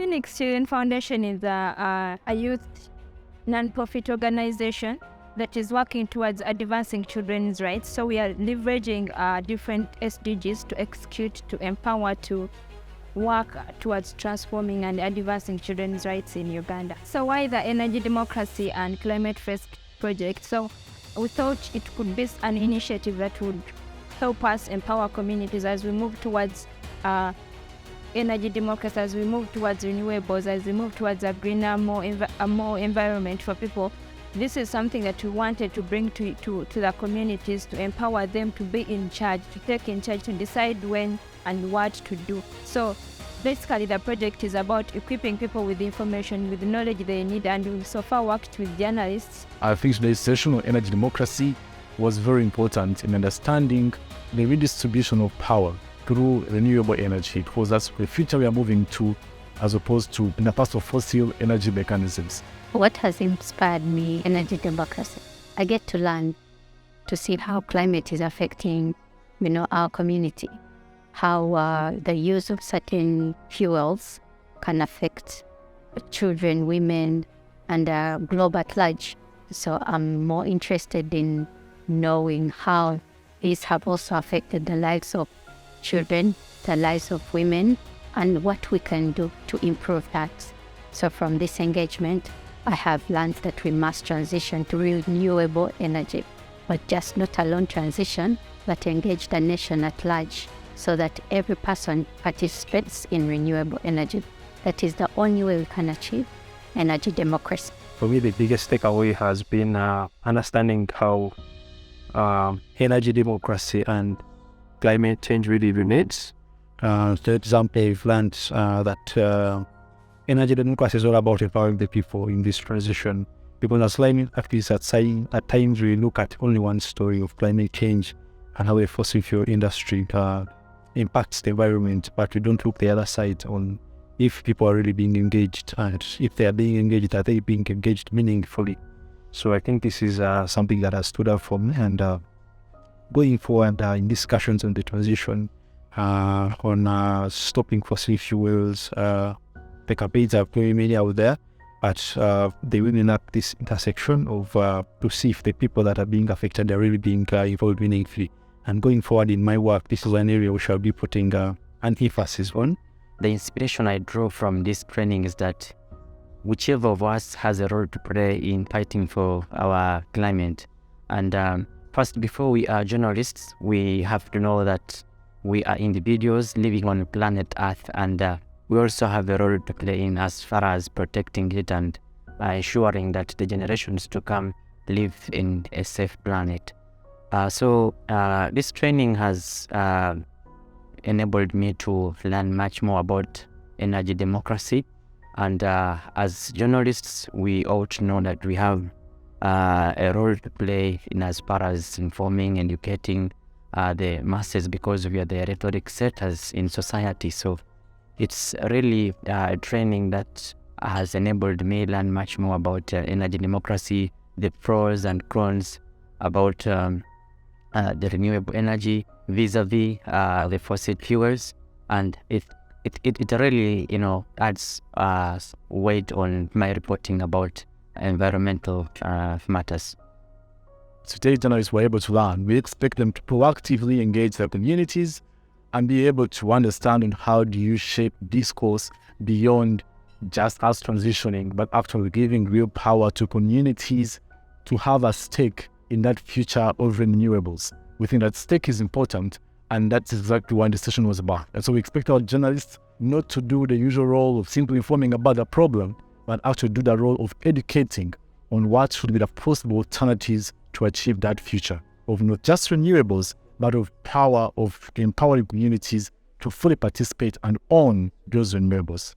Phoenix Children Foundation is a youth non-profit organization that is working towards advancing children's rights. So we are leveraging different SDGs to execute, to empower, to work towards transforming and advancing children's rights in Uganda. So why the Energy Democracy and Climate Fresk Project? So we thought it could be an initiative that would help us empower communities as we move towards energy democracy, as we move towards renewables, as we move towards a greener, more environment for people. This is something that we wanted to bring to the communities, to empower them to be in charge, to take in charge, to decide when and what to do. So basically the project is about equipping people with information, with the knowledge they need, and we so far worked with journalists. I think today's session on energy democracy was very important in understanding the redistribution of power through renewable energy, because that's the future we are moving to, as opposed to in the past of fossil energy mechanisms. What has inspired me, energy democracy? I get to learn to see how climate is affecting, our community, how the use of certain fuels can affect children, women, and global at large. So I'm more interested in knowing how these have also affected the lives of children, the lives of women, and what we can do to improve that. So from this engagement, I have learned that we must transition to renewable energy, but just not alone transition, but engage the nation at large so that every person participates in renewable energy. That is the only way we can achieve energy democracy. For me, the biggest takeaway has been understanding how energy democracy and climate change really relates. For example, I've learned that energy democracy is all about empowering the people in this transition. People as climate activists are saying at times we look at only one story of climate change and how the fossil fuel industry impacts the environment, but we don't look the other side on if people are really being engaged, and if they are being engaged, are they being engaged meaningfully? So I think this is something that has stood out for me, and going forward in discussions on the transition on stopping fossil fuels, the campaigns are very many out there, but they will enact this intersection of to see if the people that are being affected are really being involved meaningfully. And going forward in my work, this is an area we shall be putting an emphasis on. The inspiration I draw from this training is that whichever of us has a role to play in fighting for our climate. And first, before we are journalists, we have to know that we are individuals living on planet Earth, and we also have a role to play in as far as protecting it and ensuring that the generations to come live in a safe planet. So this training has enabled me to learn much more about energy democracy. And as journalists, we ought to know that we have a role to play in as far as informing, educating the masses, because we are the rhetoric setters in society. So it's really a training that has enabled me to learn much more about energy democracy, the pros and cons about the renewable energy vis-a-vis the fossil fuels, and it really adds weight on my reporting about environmental matters. So today journalists were able to learn. We expect them to proactively engage their communities and be able to understand on how do you shape discourse beyond just us transitioning, but actually giving real power to communities to have a stake in that future of renewables. We think that stake is important, and that's exactly what the session was about. And so we expect our journalists not to do the usual role of simply informing about the problem, but actually do the role of educating on what should be the possible alternatives to achieve that future of not just renewables, but of power of empowering communities to fully participate and own those renewables.